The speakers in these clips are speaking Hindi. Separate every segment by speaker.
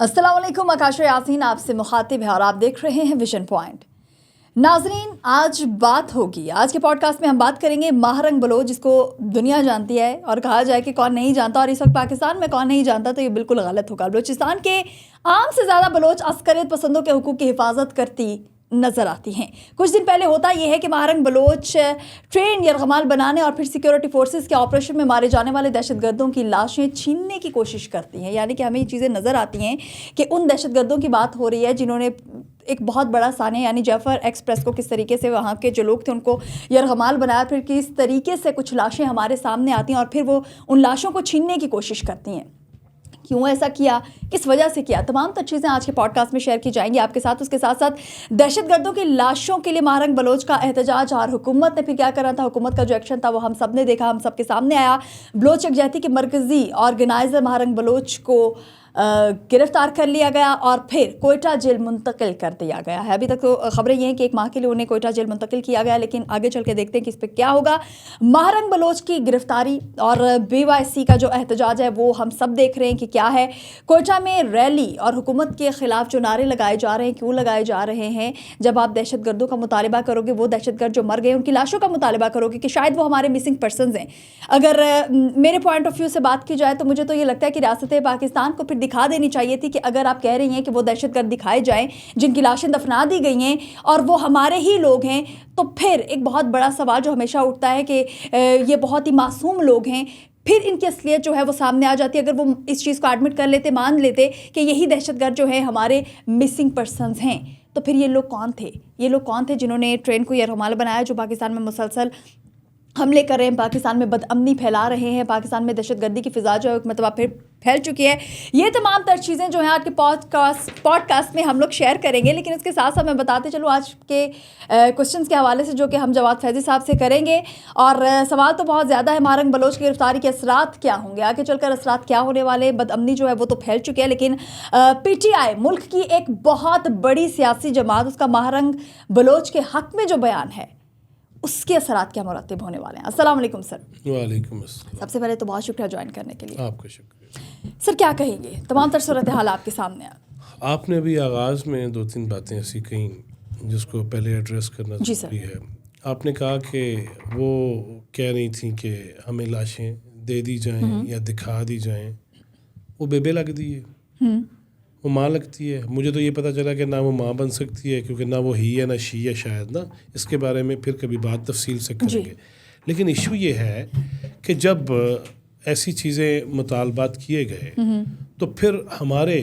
Speaker 1: अस्सलाम वालेकुम, आकाशा यासीन आपसे मुखातिब है और आप देख रहे हैं विजन पॉइंट। नाजरीन, आज बात होगी, आज के पॉडकास्ट में हम बात करेंगे महारंग बलोच, जिसको दुनिया जानती है और कहा जाए कि कौन नहीं जानता, और इस वक्त पाकिस्तान में कौन नहीं जानता तो ये बिल्कुल गलत होगा। बलूचिस्तान के आम से ज़्यादा बलोच अस्करियत पसंदों के हुकूक की हिफाजत करती नजर आती हैं। कुछ दिन पहले होता यह है कि महारंग बलोच ट्रेन यरगमाल बनाने और फिर सिक्योरिटी फोर्सेस के ऑपरेशन में मारे जाने वाले दहशतगर्दों की लाशें छीनने की कोशिश करती हैं। यानी कि हमें ये चीज़ें नज़र आती हैं कि उन दहशतगर्दों की बात हो रही है जिन्होंने एक बहुत बड़ा साने यानी जफर एक्सप्रेस को किस तरीके से वहाँ के जो लोग थे उनको यरगमाल बनाया, फिर किस तरीके से कुछ लाशें हमारे सामने आती हैं और फिर वो उन लाशों को छीनने की कोशिश करती हैं। क्यों ऐसा किया, किस वजह से किया, तमाम तर चीज़ें आज के पॉडकास्ट में शेयर की जाएंगी आपके साथ। उसके साथ साथ दहशतगर्दों की लाशों के लिए महारंग बलोच का एहतजाज और हुकूमत ने फिर क्या करना था, हुकूमत का जो एक्शन था वो हम सब ने देखा, हम सब के सामने आया। बलोच यकजहती के मरकज़ी ऑर्गेनाइज़र महारंग बलोच को गिरफ्तार कर लिया गया और फिर कोयटा जेल मुंतकिल कर दिया गया है। अभी तक तो खबरें ये हैं कि एक माह के लिए उन्हें कोयटा जेल मुंतकिल किया गया, लेकिन आगे चल के देखते हैं कि इस पर क्या होगा। महारंग बलोच की गिरफ्तारी और BYC का जो एहतजाज है वो हम सब देख रहे हैं कि क्या है। कोयटा में रैली और हुकूमत के खिलाफ जो नारे लगाए जा रहे हैं, क्यों लगाए जा रहे हैं? जब आप दहशतगर्दों का मुतालबा करोगे, वो दहशतगर्द जो मर गए उनकी लाशों का मुतालबा करोगे कि शायद वो हमारे मिसिंग पर्सनस हैं। अगर मेरे पॉइंट ऑफ व्यू से बात की जाए तो मुझे तो ये लगता है कि रियासत पाकिस्तान को फिर दिखा देनी चाहिए थी कि अगर आप कह रही हैं कि वो दहशतगर्द दिखाए जाएं जिनकी लाशें दफना दी गई हैं और वो हमारे ही लोग हैं, तो फिर एक बहुत बड़ा सवाल जो हमेशा उठता है कि ये बहुत ही मासूम लोग हैं, फिर इनकी असलियत जो है वो सामने आ जाती है। अगर वो इस चीज़ को एडमिट कर लेते, मान लेते कि यही दहशतगर्द जो है हमारे मिसिंग पर्सनस हैं, तो फिर ये लोग कौन थे? ये लोग कौन थे जिन्होंने ट्रेन को यरगमाल बनाया, जो पाकिस्तान में मुसलसल हमले कर रहे हैं, पाकिस्तान में बदअमनी फैला रहे हैं, पाकिस्तान में दहशतगर्दी की फ़िज़ा जो है मतलब फिर फैल चुकी है। ये तमाम तर चीज़ें जो हैं आज के पॉडकास्ट में हम लोग शेयर करेंगे, लेकिन इसके साथ साथ मैं बताते चलूँ आज के क्वेश्चंस के हवाले से जो कि हम जवाद फैज़ी साहब से करेंगे। और सवाल तो बहुत ज़्यादा है। महारंग बलोच की गिरफ्तारी के असरात क्या होंगे, आगे चलकर असरात क्या होने वाले? बदअमनी जो है वो तो फैल चुकी है, लेकिन PTI मुल्क की एक बहुत बड़ी सियासी जमात, उसका महारंग बलोच के हक़ में जो बयान है उसके असरात क्या मुरतब होने वाले हैं। अस्सलाम वालेकुम सर।
Speaker 2: वालेकुम अस्सलाम।
Speaker 1: सबसे पहले तो बहुत शुक्रिया ज्वाइन करने के लिए।
Speaker 2: आपका शुक्रिया।
Speaker 1: सर क्या कहेंगे, तमाम तर सूरत हाल आपके सामने है।
Speaker 2: आपने अभी आगाज़ में 2-3 बातें ऐसी कहीं जिसको पहले एड्रेस करना ज़रूरी है। आपने कहा कि वो कह रही थी कि हमें लाशें दे दी जाएं या दिखा दी जाएं। वो बेबे लगती है, वो माँ लगती है। मुझे तो ये पता चला कि ना वो माँ बन सकती है, क्योंकि ना वो ही है ना शी है शायद ना। इसके बारे में फिर कभी बात तफसील से करेंगे। लेकिन इशू ये है कि जब ऐसी चीज़ें मुतालबात किए गए तो फिर हमारे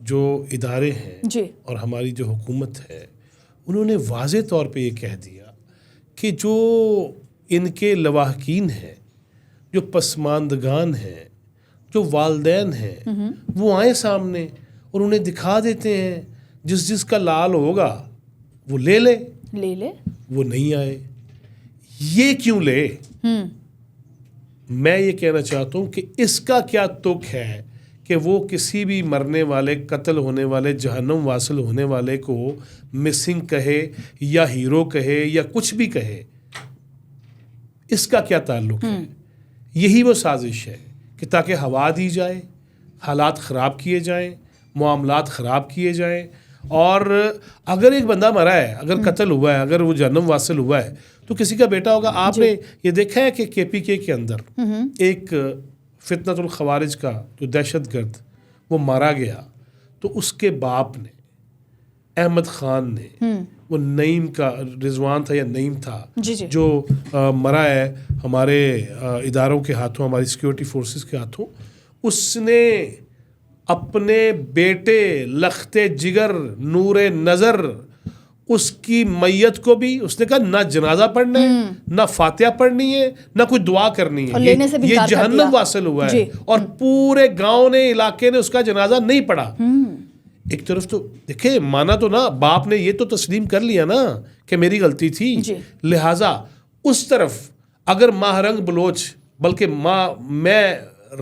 Speaker 2: जो इदारे हैं और हमारी जो हुकूमत है, उन्होंने वाज़े तौर पे ये कह दिया कि जो इनके लवाहकीन हैं, जो पसमानदगान हैं, जो वालदैन हैं, वो आए सामने और उन्हें दिखा देते हैं। जिसका लाल होगा वो ले ले। वो नहीं आए, ये क्यों ले? मैं ये कहना चाहता हूँ कि इसका क्या तुक है कि वो किसी भी मरने वाले, कत्ल होने वाले, जहन्नम वासिल होने वाले को मिसिंग कहे या हीरो कहे या कुछ भी कहे, इसका क्या ताल्लुक है? यही वो साजिश है कि ताकि हवा दी जाए, हालात ख़राब किए जाएं, मामलात ख़राब किए जाएं। और अगर एक बंदा मरा है, अगर कत्ल हुआ है, अगर वो जन्म वासिल हुआ है, तो किसी का बेटा होगा। आपने ये देखा है कि KPK के अंदर एक फितनतुल खवारिज का जो दहशतगर्द वो मारा गया, तो उसके बाप ने, अहमद खान ने, वो नईम का, रिजवान था या नईम था, जो मरा है हमारे इदारों के हाथों, हमारी सिक्योरिटी फोर्सेस के हाथों, उसने अपने बेटे लख्ते जिगर नूरे नज़र उसकी मैयत को भी उसने कहा ना जनाजा पढ़ना है, ना फातिहा पढ़नी है, ना कोई दुआ करनी है। ये जहन्नम वासिल हुआ है और पूरे गांव ने, इलाके ने उसका जनाजा नहीं पढ़ा। एक तरफ तो देखे, माना तो ना, बाप ने ये तो तस्लीम कर लिया ना कि मेरी गलती थी, लिहाजा उस तरफ अगर महारंग बलोच, बल्कि मैं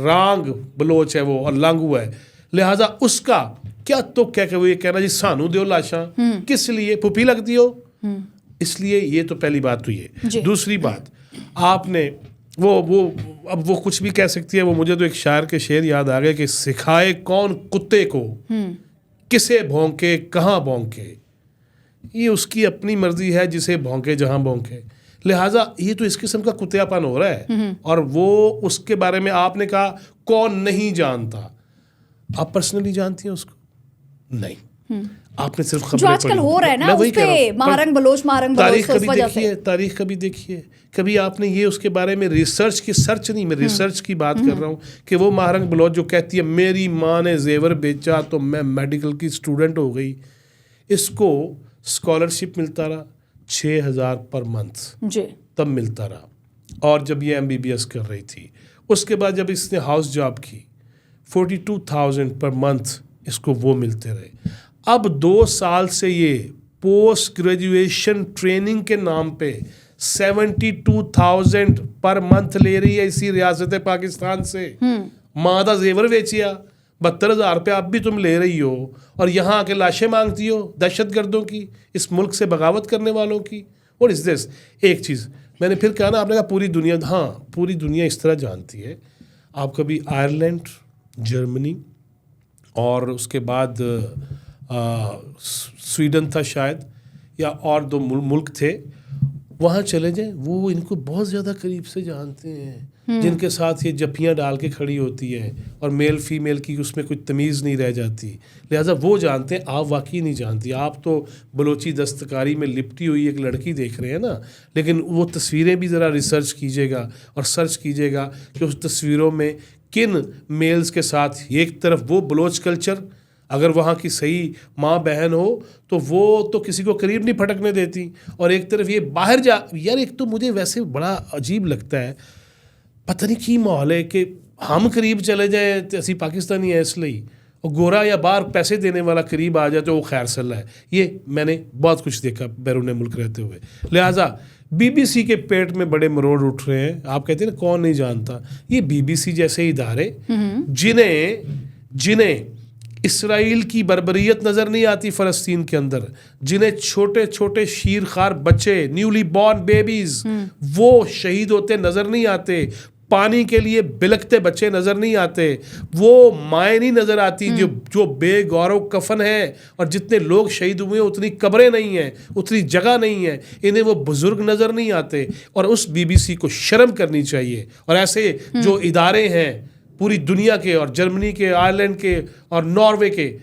Speaker 2: रांग बलोच है वो और लांगू है, लिहाजा उसका क्या तो क्या वो ये कहना जी सानू दो लाशा, किस लिए? पुपी लगती हो, इसलिए। ये तो पहली बात तो ये। दूसरी बात, आपने वो अब वो कुछ भी कह सकती है। वो मुझे तो एक शायर के शेर याद आ गए कि सिखाए कौन कुत्ते को किसे भौंके कहाँ भौंके, ये उसकी अपनी मर्जी है, जिसे भौंके जहाँ भौंके। लिहाजा ये तो इस किस्म का कुत्तेपन हो रहा है। और वो उसके बारे में आपने कहा कौन नहीं जानता, आप पर्सनली जानती हैं उसको? नहीं, आपने सिर्फ खबरें
Speaker 1: जो आजकल
Speaker 2: पढ़ी।
Speaker 1: हो रहा है ना,
Speaker 2: मैं वही
Speaker 1: उस
Speaker 2: कह रहा
Speaker 1: पे
Speaker 2: हूँ।
Speaker 1: महारंग बलोच
Speaker 2: तारीख
Speaker 1: तो उस
Speaker 2: कभी
Speaker 1: वजह
Speaker 2: देखी है?
Speaker 1: से
Speaker 2: तारीख कभी देखी है? कभी आपने ये उसके बारे में रिसर्च की, सर्च नहीं, मैं रिसर्च की बात कर रहा हूँ कि वो महारंग बलोच जो कहती है मेरी माँ ने जेवर बेचा तो मैं मेडिकल की स्टूडेंट हो गई, इसको स्कॉलरशिप मिलता रहा 6,000 पर मंथ,
Speaker 1: जी,
Speaker 2: तब मिलता रहा। और जब ये MBBS कर रही थी, उसके बाद जब इसने हाउस जॉब की 42,000 पर मंथ इसको वो मिलते रहे। अब 2 साल से ये पोस्ट ग्रेजुएशन ट्रेनिंग के नाम पे 72,000 पर मंथ ले रही है इसी रियासत पाकिस्तान से। मादा जेवर बेचिया 72,000 रुपये अब भी तुम ले रही हो, और यहाँ आके लाशें मांगती हो दहशतगर्दों की, इस मुल्क से बगावत करने वालों की। What is this? एक चीज़ मैंने फिर कहा ना, आपने कहा पूरी दुनिया, हाँ पूरी दुनिया इस तरह जानती है। आप कभी आयरलैंड, जर्मनी और उसके बाद स्वीडन था शायद, या और 2 मुल्क थे, वहाँ चले जाएं, वो इनको बहुत ज़्यादा करीब से जानते हैं, जिनके साथ ये जपियाँ डाल के खड़ी होती है और मेल फीमेल की उसमें कोई तमीज़ नहीं रह जाती। लिहाजा वो जानते हैं, आप वाकई नहीं जानती। आप तो बलोची दस्तकारी में लिपटी हुई एक लड़की देख रहे हैं ना, लेकिन वो तस्वीरें भी ज़रा रिसर्च कीजिएगा और सर्च कीजिएगा कि उस तस्वीरों में किन मेल्स के साथ, एक तरफ वो बलोच कल्चर, अगर वहाँ की सही माँ बहन हो तो वो तो किसी को करीब नहीं फटकने देती, और एक तरफ ये बाहर जा, यार एक तो मुझे वैसे बड़ा अजीब लगता है, पता नहीं की माहौल है कि हम करीब चले जाए तो असी पाकिस्तानी है इसलिए, और गोरा या बाहर पैसे देने वाला करीब आ जाए तो वो खैर सल्ला है। ये मैंने बहुत कुछ देखा बैरून मुल्क रहते हुए। लिहाजा BBC के पेट में बड़े मरोड़ उठ रहे हैं। आप कहते हैं ना कौन नहीं जानता, ये BBC जैसे इदारे जिन्हें इसराइल की बर्बरियत नज़र नहीं आती फ़लस्तीन के अंदर, जिन्हें छोटे छोटे शीरखार बच्चे, न्यूली बॉर्न बेबीज़, वो शहीद होते नज़र नहीं आते, पानी के लिए बिलखते बच्चे नज़र नहीं आते, वो माएँ नहीं नज़र आती जो बेगौरव कफन है, और जितने लोग शहीद हुए हैं उतनी कब्रें नहीं हैं, उतनी जगह नहीं है, इन्हें वो बुज़ुर्ग नज़र नहीं आते। और उस BBC को शर्म करनी चाहिए। और ऐसे जो इदारे हैं पूरी दुनिया के, और जर्मनी के, आयरलैंड के और नॉर्वे के,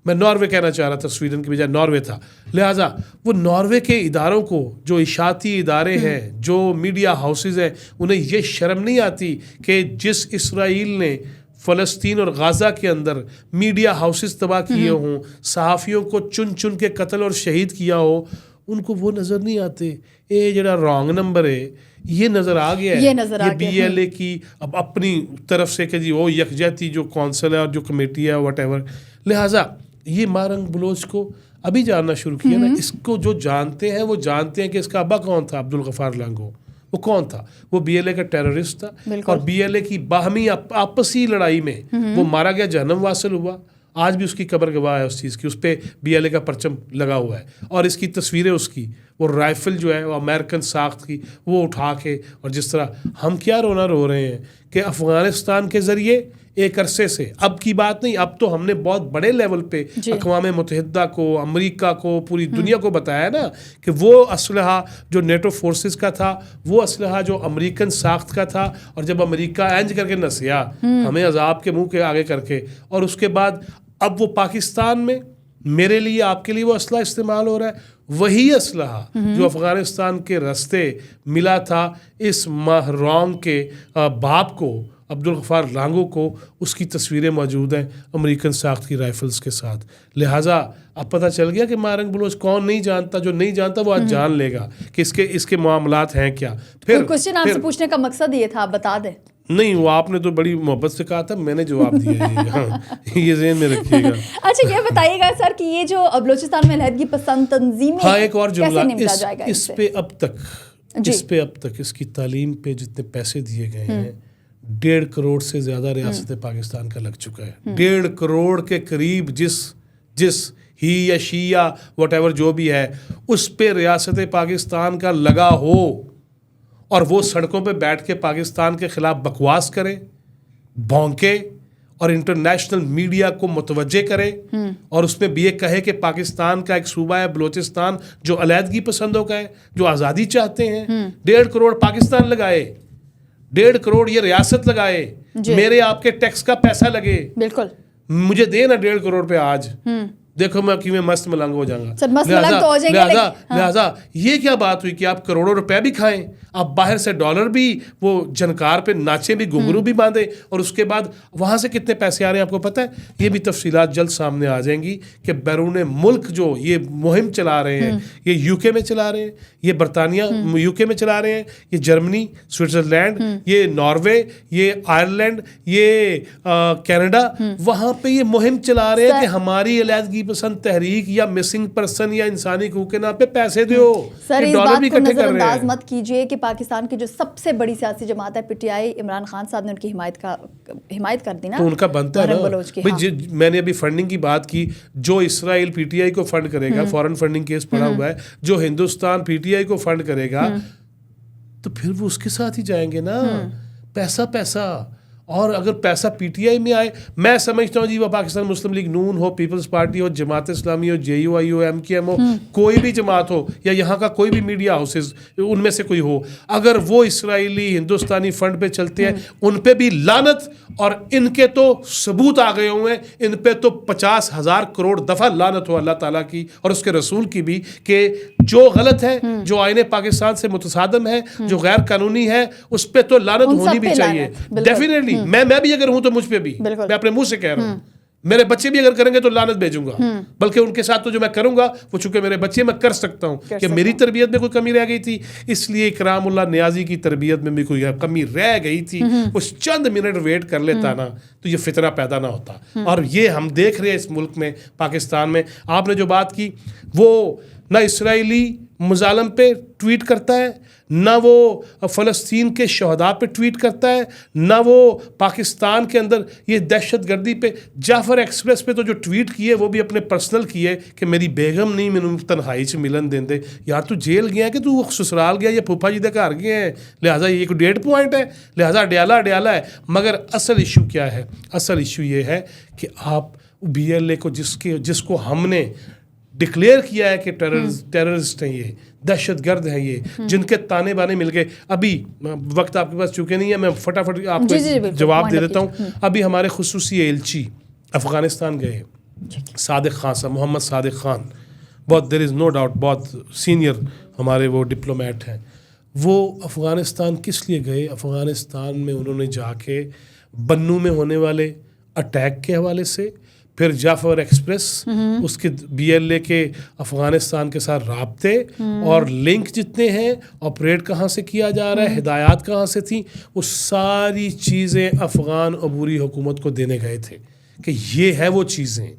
Speaker 2: मैं नॉर्वे कहना चाह रहा था, स्वीडन के बजाय नॉर्वे था। लिहाजा वो नॉर्वे के इदारों को, जो इशाती इदारे हैं, जो मीडिया हाउसेज हैं, उन्हें ये शर्म नहीं आती कि जिस इसराइल ने फ़लस्तीन और गाज़ा के अंदर मीडिया हाउसेज तबाह किए हों, सहाफ़ियों को चुन चुन के कत्ल और शहीद किया हो, उनको वो नज़र नहीं आते। ये जरा रॉन्ग नंबर है, ये नज़र आ गया है, ये BLA की अब अपनी तरफ से कि जी वो यकजहती जो कौंसल है और जो कमेटी है व्हाटएवर। लिहाजा ये महारंग बलोच को अभी जानना शुरू किया ना, इसको जो जानते हैं वो जानते हैं कि इसका अब्बा कौन था, अब्दुल गफ़ार लांगो। वो कौन था? वो BLA का टेररिस्ट था, और BLA की बाहमी आपसी लड़ाई में वो मारा गया, जहन्नम वासिल हुआ। आज भी उसकी कब्र गवाह है उस चीज़ की, उस पर BLA का परचम लगा हुआ है, और इसकी तस्वीरें उसकी, वो राइफ़ल जो है वो अमेरिकन साख्त की, वो उठा के, और जिस तरह हम क्या रोना रो रहे हैं कि अफ़गानिस्तान के ज़रिए एक अरसे से, अब की बात नहीं, अब तो हमने बहुत बड़े लेवल पे अक़वाम मुत्तहिदा को, अमेरिका को, पूरी दुनिया को बताया ना कि वो असलहा जो नेटो फोर्सेस का था, वो असलहा जो अमेरिकन साख्त का था, और जब अमेरिका एंज करके नसिया हमें अजाब के मुंह के आगे करके, और उसके बाद अब वो पाकिस्तान में मेरे लिए, आपके लिए वो असला इस्तेमाल हो रहा है। वही असलहा जो अफ़गानिस्तान के रास्ते मिला था इस महरौंग के बाप को, अब्दुल गफ़ार लांगो को, उसकी तस्वीरें मौजूद हैं अमेरिकन साख्त की राइफ़ल्स के साथ। लिहाजा अब पता चल गया कि महारंग बलोच कौन नहीं जानता। जो नहीं जानता वो आज जान लेगा कि इसके मामलात हैं क्या। फिर
Speaker 1: क्वेश्चन आपसे पूछने का मकसद ये था, आप बता दें।
Speaker 2: नहीं, वो आपने तो बड़ी मोहब्बत से कहा था, मैंने जवाब दिया है। हाँ, ये ज़हन में रखिएगा।
Speaker 1: अच्छा, ये बताइएगा सर कि ये जो बलूचिस्तान में अलहदगी पसंद तंजीमें,
Speaker 2: हाँ, एक और जुमला
Speaker 1: इस पे
Speaker 2: अब तक इसकी तालीम पे जितने पैसे दिए गए हैं, 1.5 करोड़ से ज़्यादा रियासत पाकिस्तान का लग चुका है। 1.5 करोड़ के करीब जिस ही या शी या व्हाटएवर जो भी है, उस पे रियासत पाकिस्तान का लगा हो, और वो सड़कों पे बैठ के पाकिस्तान के खिलाफ बकवास करे, भौंके और इंटरनेशनल मीडिया को मुतवज्जे करे और उसमें भी ये कहे कि पाकिस्तान का एक सूबा है बलूचिस्तान जो अलहदगी पसंदों का है, जो आज़ादी चाहते हैं। 1.5 करोड़ पाकिस्तान लगाए, 1.5 करोड़ ये रियासत लगाए, मेरे आपके टैक्स का पैसा लगे,
Speaker 1: बिल्कुल
Speaker 2: मुझे दे ना 1.5 करोड़ पे आज, देखो मैं कि मैं मस्त मलंग हो जाऊंगा। लिहाजा ये क्या बात हुई कि आप करोड़ों रुपए भी खाएं, आप बाहर से डॉलर भी वो जनकार पे नाचे भी, घुंघरू भी बांधे, और उसके बाद वहां से कितने पैसे आ रहे हैं आपको पता है? ये भी तफसीलात जल्द सामने आ जाएंगी कि बैरून मुल्क जो ये मुहिम चला रहे हैं, ये यूके में चला रहे हैं, ये बरतानिया यूके में चला रहे हैं, ये जर्मनी, स्विट्जरलैंड, ये नॉर्वे, ये आयरलैंड, ये कनाडा, वहां पे ये मुहिम चला रहे हैं कि हमारी अलहदगी पसंद तहरीक या मिसिंग पर्सन या इंसानी हकूक के नाम पे पैसे दो।
Speaker 1: सर इस बात को नजरअंदाज मत कीजिए कि पाकिस्तान की जो सबसे बड़ी सियासी जमात है पीटीआई, इमरान खान साहब ने उनकी हिमायत कर दी ना,
Speaker 2: तो उनका बनता है ना भाई। मैंने अभी फंडिंग की बात की, जो इसराइल पीटीआई को फंड करेगा, फॉरेन फंडिंग केस पड़ा हुआ है, जो हिंदुस्तान पीटीआई को फंड करेगा, तो फिर वो उसके साथ ही जाएंगे ना। पैसा पैसा, और अगर पैसा पीटीआई में आए, मैं समझता हूँ जी वो पाकिस्तान मुस्लिम लीग नून हो, पीपल्स पार्टी हो, जमात इस्लामी हो, जेयूआई हो, एमकेएम हो, कोई भी जमात हो, या यहाँ का कोई भी मीडिया हाउसेस उनमें से कोई हो, अगर वो इसराइली हिंदुस्तानी फंड पे चलते हैं, उन पे भी लानत, और इनके तो सबूत आ गए हुए हैं, इन पे तो 50,000 करोड़ दफा लानत हो अल्लाह ताला की और उसके रसूल की भी, कि जो गलत है, जो आईने पाकिस्तान से मुतसादम है, जो गैर कानूनी है, उस पे तो लानत होनी भी चाहिए डेफिनेटली। मैं भी अगर हूं तो मुझ पे भी, मैं अपने मुंह से कह रहा हूं, मेरे बच्चे भी अगर करेंगे तो लानत भेजूंगा, बल्कि उनके साथ तो जो मैं करूंगा वो चूंकि मेरे बच्चे, मैं कर सकता हूं कि मेरी तरबियत में कोई कमी रह गई थी, इसलिए इकरामुल्लाह नियाजी की तरबियत में भी कोई कमी रह गई थी, उस चंद मिनट वेट कर लेता ना तो ये फितना पैदा ना होता। और ये हम देख रहे हैं इस मुल्क में, पाकिस्तान में। आपने जो बात की, वो ना इसराइली मुजालम पे ट्वीट करता है, ना वो फ़लस्तीन के शहदा पे ट्वीट करता है, ना वो पाकिस्तान के अंदर ये दहशतगर्दी पे। जाफर एक्सप्रेस पे तो जो ट्वीट किए वो भी अपने पर्सनल किए कि मेरी बेगम नहीं मैनू तन्हाई च मिलन देंदे। यार तू जेल गया कि तू ससुराल गया या फूफा जी के घर गए हैं, लिहाजा ये एक डेट पॉइंट है, लिहाजा अडयाला अडयाला है। मगर असल इशू क्या है? असल इशू ये है कि आप BLA को जिसको हमने डिक्लेयर किया है कि टेररिस्ट हैं, ये दहशतगर्द हैं, ये जिनके ताने बाने मिल गए। अभी वक्त आपके पास चुके नहीं है, मैं फटाफट आपको जवाब दे देता हूँ। अभी हमारे खुसूसी एलची अफ़गानिस्तान गए, सादिक खान साहब, मोहम्मद सादिक खान, बहुत देयर इज़ नो डाउट बहुत सीनियर हमारे वो डिप्लोमेट हैं। वो अफ़गानिस्तान किस लिए गए? अफ़गानिस्तान में उन्होंने जाके बन्नू में होने वाले अटैक के हवाले से, फिर जाफर एक्सप्रेस, उसके BLA के अफ़गानिस्तान के साथ राब्ते और लिंक जितने हैं, ऑपरेट कहाँ से किया जा रहा है, हिदायत कहाँ से थी, वो सारी चीज़ें अफ़गान अबूरी हुकूमत को देने गए थे कि ये है वो चीज़ें।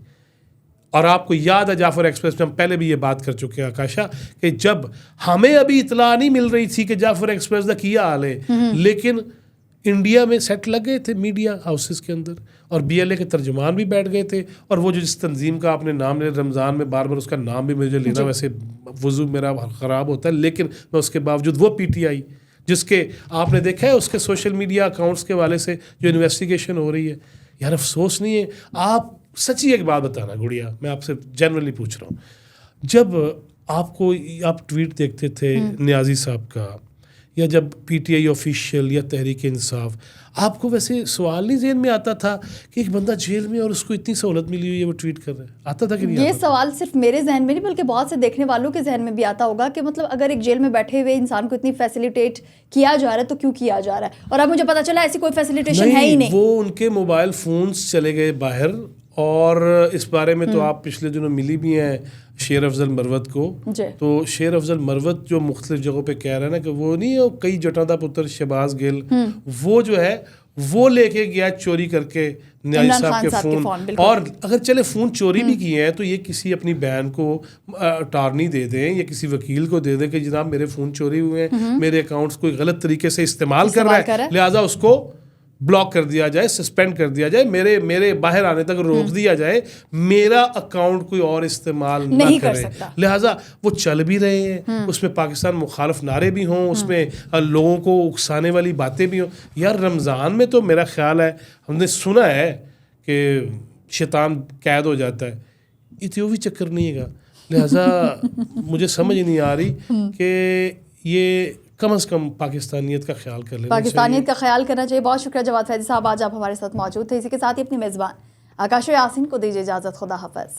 Speaker 2: और आपको याद है जाफर एक्सप्रेस में हम पहले भी ये बात कर चुके हैं आकाशा, कि जब हमें अभी इतला नहीं मिल रही थी कि जाफर एक्सप्रेस का किया हाल है, लेकिन इंडिया में सेट लग गए थे मीडिया हाउसेस के अंदर, और BLA के तर्जुमान भी बैठ गए थे। और वो जो जिस तंजीम का आपने नाम लिया, रमज़ान में बार बार उसका नाम भी मुझे लेना वैसे वज़ू मेरा ख़राब होता है, लेकिन मैं उसके बावजूद वो PTI जिसके आपने देखा है उसके सोशल मीडिया अकाउंट्स के वाले से जो इन्वेस्टिगेशन हो रही है, यार अफसोस नहीं है? आप सच्ची एक बात बताना गुड़िया, मैं आपसे जनरली पूछ रहा हूँ, जब आप ट्वीट देखते थे नियाजी साहब का, या जब PTI ऑफिशियल या तहरीक इंसाफ, आपको वैसे सवाल नहीं ज़हन में आता था कि एक बंदा जेल में और उसको इतनी सहूलत मिली हुई है, वो ट्वीट कर रहा है? आता था कि नहीं?
Speaker 1: ये सवाल सिर्फ मेरे जहन में नहीं बल्कि बहुत से देखने वालों के जहन में भी आता होगा कि मतलब अगर एक जेल में बैठे हुए इंसान को इतनी फैसिलिटेट किया जा रहा है तो क्यों किया जा रहा है? और अब मुझे पता चला ऐसी कोई फैसिलिटेशन है ही नहीं।
Speaker 2: वो उनके मोबाइल फ़ोन्स चले गए बाहर, और इस बारे में तो आप पिछले दिनों मिली भी हैं शेर अफजल मरवत को। तो शेर अफजल मरवत जो मुख्तलिफ जगहों पे कह रहा है ना कि वो नहीं है, कई जटां दा पुत्र शहबाज गिल, वो जो है वो लेके गया चोरी करके न्याजी साहब के फ़ोन। और अगर चले फ़ोन चोरी भी किए हैं तो ये किसी अपनी बहन को अटार्नी दे दें या किसी वकील को दे दें कि जनाब मेरे फ़ोन चोरी हुए हैं, मेरे अकाउंट्स कोई गलत तरीके से इस्तेमाल कर रहा है, लिहाजा उसको ब्लॉक कर दिया जाए, सस्पेंड कर दिया जाए, मेरे बाहर आने तक रोक दिया जाए, मेरा अकाउंट कोई और इस्तेमाल ना
Speaker 1: नहीं कर
Speaker 2: करे।
Speaker 1: सकता।
Speaker 2: लिहाजा वो चल भी रहे हैं, उसमें पाकिस्तान मुखालफ नारे भी हों, उसमें लोगों को उकसाने वाली बातें भी हों। यार रमज़ान में तो मेरा ख्याल है हमने सुना है कि शैतान कैद हो जाता है, इतना भी चक्कर नहीं है। लिहाजा मुझे समझ नहीं आ रही कि ये कम से कम पाकिस्तानियत का ख्याल कर लेना
Speaker 1: पाकिस्तानियत का ख्याल करना चाहिए। बहुत शुक्रिया जवाद फैजी साहब, आज आप हमारे साथ मौजूद थे। इसी के साथ ही अपनी मेज़बान आकाश यासीन को दीजिए इजाज़त। खुदा हाफ़िज़।